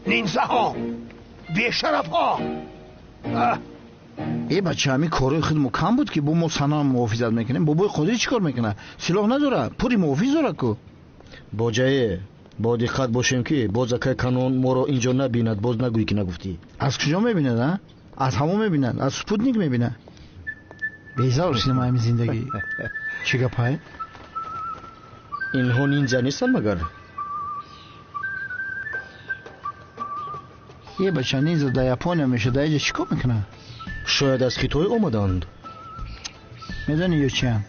نینزه ها، بیشرف ها. ای بچه همین کارای خود مکم بود که با ما سنا محافظت میکنیم. بابای خودی چیکار میکنه؟ سلاح نداره، پوری محافظ داره کو. با جای با دقت باشیم که بازکای کانون ما رو اینجا نبیند. باز نگویی که نگفتی. از کجا میبیند ها؟ از همون میبیند، از سپوتنیک میبیند. بیزار شدیم همین زندگی. چی گپای؟ اینها نینجا نیستن مگر؟ یه بچه نینجا در یاپونیا میشه، در اینجا چیکار میکنه؟ شاید از خیتای آمدند. میدونی یا چی هم؟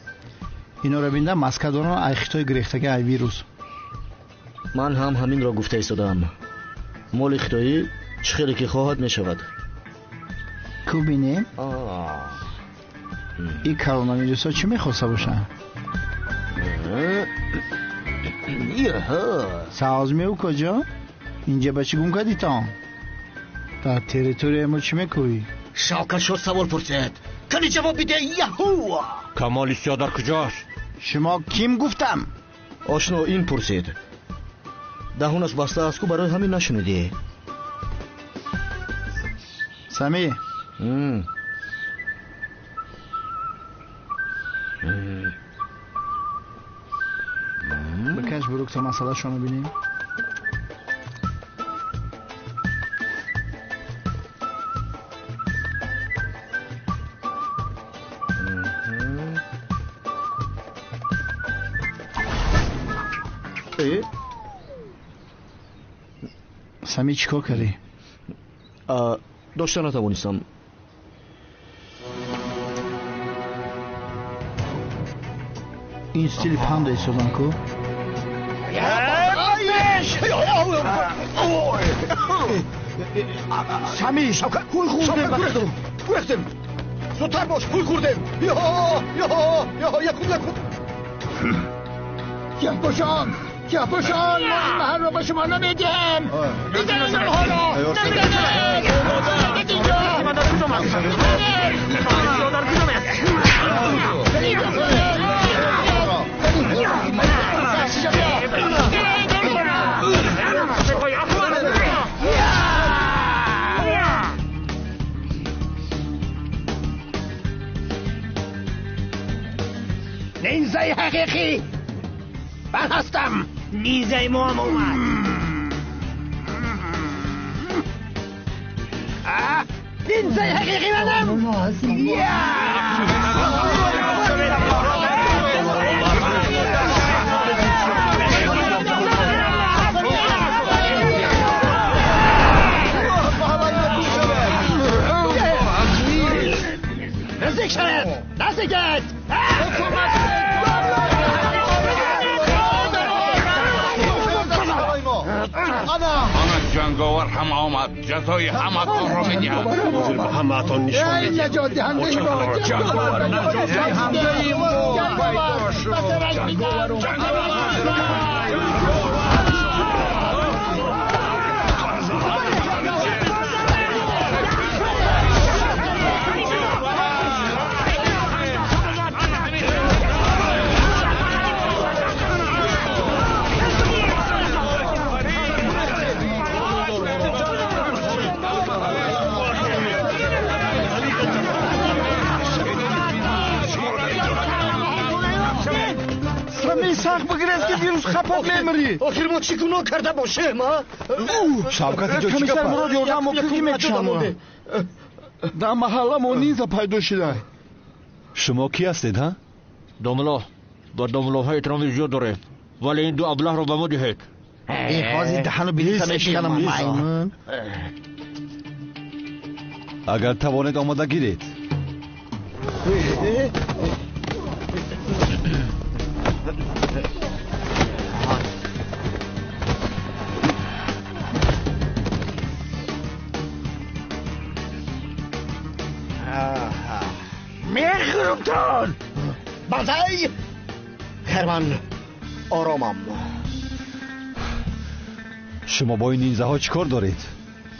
اینا رو بینده مسکه دارن ای خیتای گریختگی ای ویروس. من هم همین را گفته ایستادم. مال خیتایی چه خیلی که خواهد میشود. کو بینیم؟ این کرونا ویروس ها چی میخواسته باشن؟ سازمی او کجا؟ اینجا بچه گم کردی تا؟ در تریتوری ما چی میکوی؟ شاکر شد سوال پرسید، کنی جواب بیده. یهو کمال سیادر کجاست؟ شما کیم گفتم؟ آشنا این پرسید. دهونش بسته است که برای همین نشنیدی. سمی بکش بروک تا مسئله شما بینیم. سمی چیکار کردی؟ داشته نتوانستم. این ستیل پند ایستادن کو؟ سمی خوی خوردیم. گویختیم زودتر باش، خوی خوردیم. یک باشان ما این محل رو با شما نمیدیم. نمیدیم حالا نینزه حقیقی من هستم. نیزه ما هم اومد. نینزه حقیقی منم. نزدیک شد، نزدیکت. آن جنگاور هم آمد. جزای همتان را میدیم. موزل به همتان نشان میدیم. نجات دهنده جنگاور نجات سخت بگرفت که ویروس خپت میمری. آخر ما چی گناه کرده باشیم ها؟ شوکت اینجا چی گفت؟ مراد یادم مفتی میکشم. در محله ما نینزا پیدا شده. شما کی هستید ها؟ داملا با داملا های احترام زیاد داره، ولی این دو ابله رو به ما دهید. این حاضی دهنو بلیسه میشکنم میمون. اگر توانید آماده گیرید. میخورمتان. بازای خرمن آرامم. شما با این نینزه ها چیکار دارید؟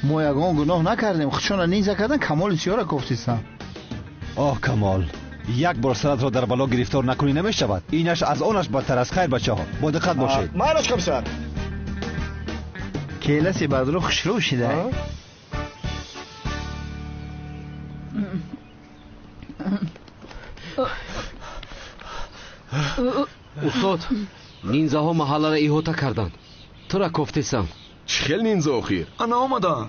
ما یگان گناه نکردیم. خودشون نینزا کردن کمال سیاره گفتیستم. آه کمال، یک بار سرت را در بلا گرفتار نکنی نمیشود. اینش از آنش بدتر از. خیر بچه ها با دقت باشید. مالش کمسر کیلسی بدرو خوشرو شده. استاد نینزاها محله را ایهوتا کردند. تو را گفتیسم. چه خیل نینزا اخیر انا آمدن.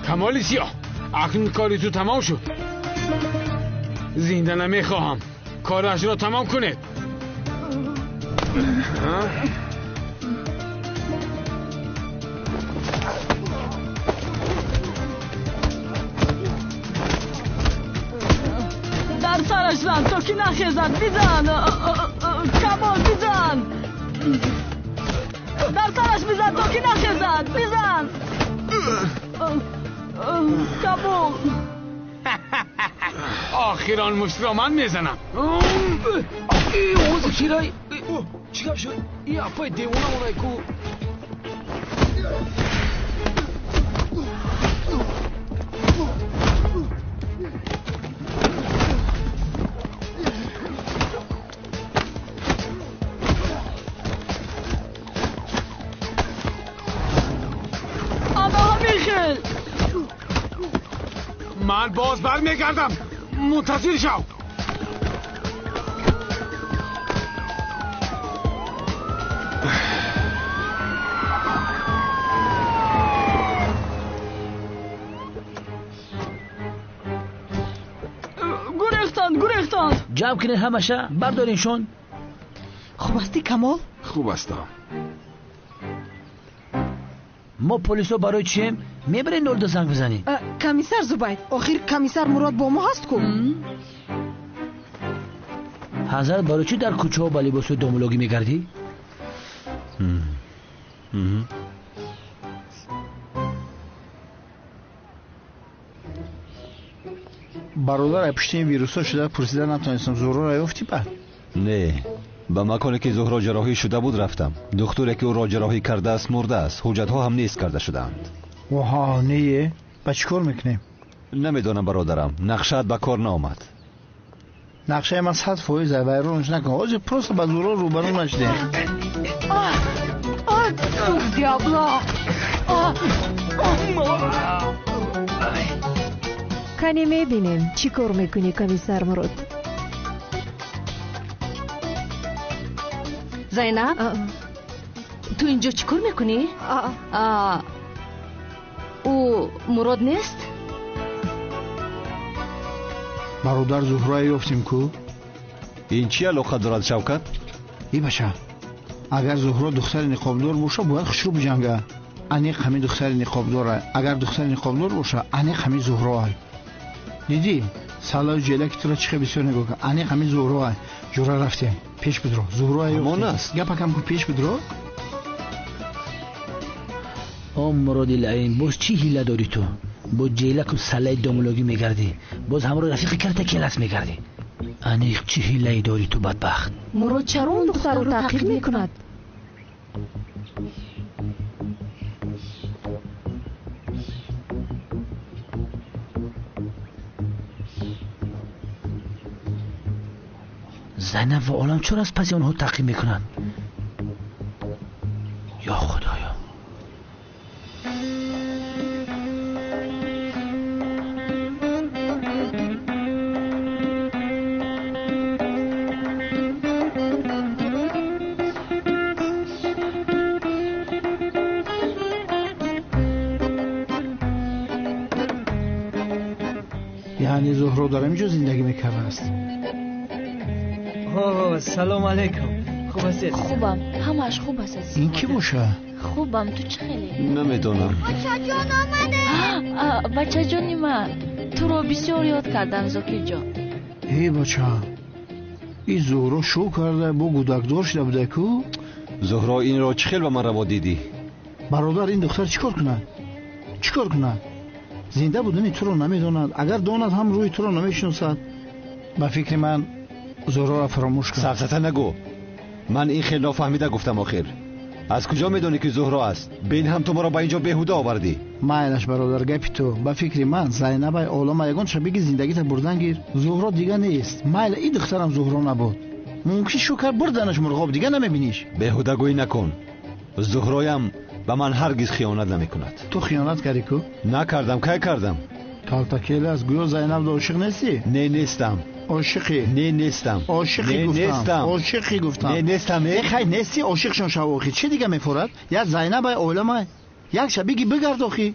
کمالی سیاه اکنون کاری تو تمام شد. زنده نمیخواهم. کارش را تمام کنید. در سرش زن تا که نخیزد بیزن. کمال بیزن. در سرش بیزن تا که نخیزد بیزن. کمال آخران مشت را من میزنم. اوز کیرای چی گفت شد؟ این اپای دیوانه اونای کو آنها میخیل. من باز برمیگردم. منتظر شو. گریختان جمع کنین همشه بردارینشون. خوب هستی کمال؟ خوب هستم. ما پلیسو برای چیم میبرین 02 زنگ بزنین. کمیسر زبید آخر کمیسر مراد با ما هست کو؟ حضرت برای چی در کوچه ها با لباس دومولوگی میگردی؟ برادر پشتی ویروسا شده پرسیدن نتونستم زهرا را یافتی بعد؟ نه، به مکانی که زهرا جراحی شده بود رفتم. دکتری که او را جراحی کرده است مرده است. حجت ها هم نیست کرده شدند. وها نه با چی کار میکنیم؟ نمیدونم برادرم، نقشت به کار نآمد. نقشه من 100% ویرونش نکن. آج پروست با زهرا روبرو نشده. دیابلا کنی میبینیم چی کار میکنی کمیسر مراد. زینب تو اینجا چی کار میکنی؟ او مراد نیست؟ برادر زهرا یافتیم کو؟ این چی علاقه دارد شوکت؟ ای بچه اگر زهرا دختر نقابدار باشه باید خوشرو بجنگه. انیق همین دختر نقابداره. اگر دختر نقابدار باشه انیق همین زهرا. دیدی سالای جلک تو را چه بسیار نگاه کن. انیق همین زهرا. جورا رفتیم پیش بدرو. زهرا یافتیم. گپ کم کو پیش بدرو. مراد العین باز چی هیله داری تو؟ با جیلک و سلای دومولوگی میگردی. باز همراه رفیق کرده کلاس میگردی. انیق چی هیله داری تو بدبخت؟ مراد چرا اون دختر رو تعقیب میکند؟ زینب و عالم چرا از پس اونها تعقیب میکنن؟ یا خدایا. یعنی زهرا داره اینجا زندگی میکنه است. سلام علیکم. خوب هستی؟ خوبم. همش خوب هستی؟ این کی باشه؟ خوبم. تو چه خیلی؟ نمیدونم. بچه جان آمده. بچه جانی من تو رو بسیار یاد کردم زاکی جان. ای بچه این زهرا شو کرده با گودکدار شده بوده کو؟ زهرا این را چه خیلی به من روا دیدی؟ برادر این دختر چیکار کنه؟ چیکار کنه؟ زنده بودنی تو رو نمیدوند. اگر داند هم روی تو رو نمیشناسد. با فکر من زهرا را فراموش کن. سفسطه نگو. من این خیلی نافهمیده گفتم آخر. از کجا میدونی که زهرا است؟ بین هم تو ما را به اینجا بیهوده آوردی. مایلش برادر گپی تو با فکر من زینب عالم یگان شبیه زندگی تا بردن گیر. زهرا دیگه نیست. مایل این دخترم زهرا نبود. ممکن شکر بردنش مرغاب دیگه نمیبینیش. بیهوده گویی نکن. زهرایم به من هرگز خیانت نمیکند. تو خیانت کردی کو؟ نکردم. کی کردم؟ کالتاکیل از گویا زینب عاشق نیستی؟ نه نیستم. عاشقی؟ نه نیستم. عاشقی گفتم. عاشقی گفتم. نه نیستم. خیر نیستی عاشقشون شو آخی. چه دیگه میفورد؟ یا زینب عالم یک شبیه بگرد آخی.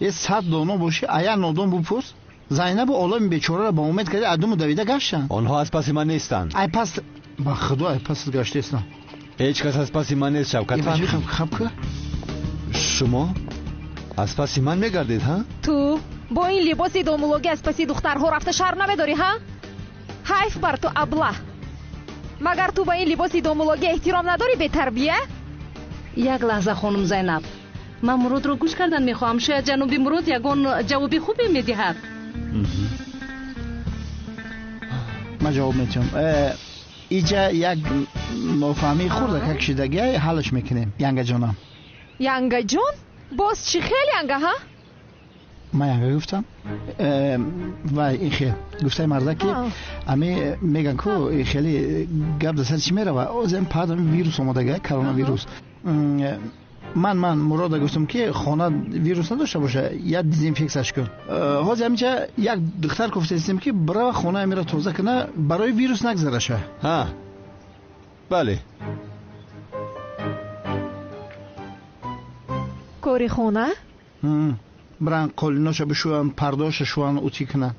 یه 100 دانه باشه ایا نادان بپرس. زینب عالم بیچاره را با امید کرده ادمو دویده گشتن. آنها از پس من نیستند. ای پس با خدا ای پس گشته است. هیچ کس از پس من نیست. شوکت فهمید؟ خب که شما از پس من میگردید ها؟ تو با این لباس دامولوگی از پسی دخترها رفته شرم نمیداری ها؟ حیف بر تو ابله. مگر تو با این لباس دامولوگی احترام نداری به تربیه؟ یک لحظه خانم زینب، من مراد رو گوش کردن میخواهم. شاید جناب مراد یگان جواب خوبی میدهد. من جواب میتونم. اینجا یک نفهمی خورده که کشیدگی حلش میکنیم. ینگه جانم. ینگه جان؟ باز چی خیلی ینگه ها؟ من ینگه گفتم؟ و این خیلی گفته مرده که امی میگن که خیلی گب دستر چی میره و از این پادم ویروس آمده کرونا ویروس. من مراد گفتم که خانه ویروس نداشته باشه یا دیزینفکسش کن. حاضر همینجا یک دختر گفته استیم که برای خانه میره توزه کنه برای ویروس نگذره شه. ها بله. کوری خونه؟ برن قالیناشو بشوان پرداشو شوان اوتی کنن.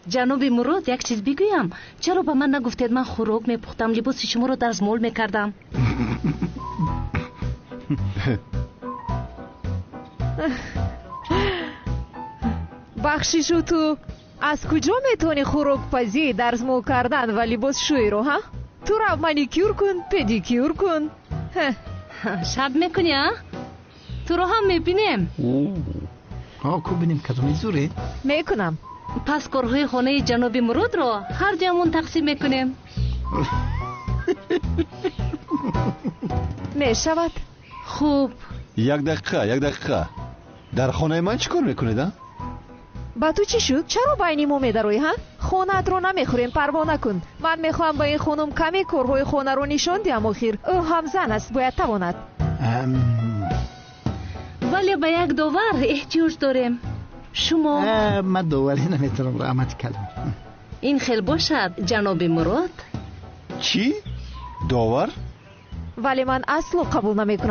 جناب مراد یک چیز بگویم. چرا به من نگفتید؟ من خوراک میپختم، لباس شما رو دستمال میکردم. بخشیشو تو از کجا میتونی خوراک پزی دستمال کردن و لباس شوی رو ها؟ تو رو مانیکیور کن پدیکیور کن. شب میکنی ها؟ تو رو هم میبینیم. کو بینیم که تو میزوری؟ میکنم. پس کارهای خانه جناب مراد رو هر جامون تقسیم میکنیم. میشود؟ خوب. یک دقیقه در خانه من چیکار میکنید ها؟ با تو چی شد؟ چرا بینی ما میدروی ها؟ خونت رو نمیخوریم، پروا نکن. من میخوام با این خانم کمی کارهای خانه رو نشان دیم. آخر او هم زن است، باید تواند. ولی به یک داور احتیاج داریم. شما من داوری نمیتونم رحمت کردم. این خیلی باشد جناب مراد. چی؟ داور؟ ولی من اصلا قبول نمیکنم.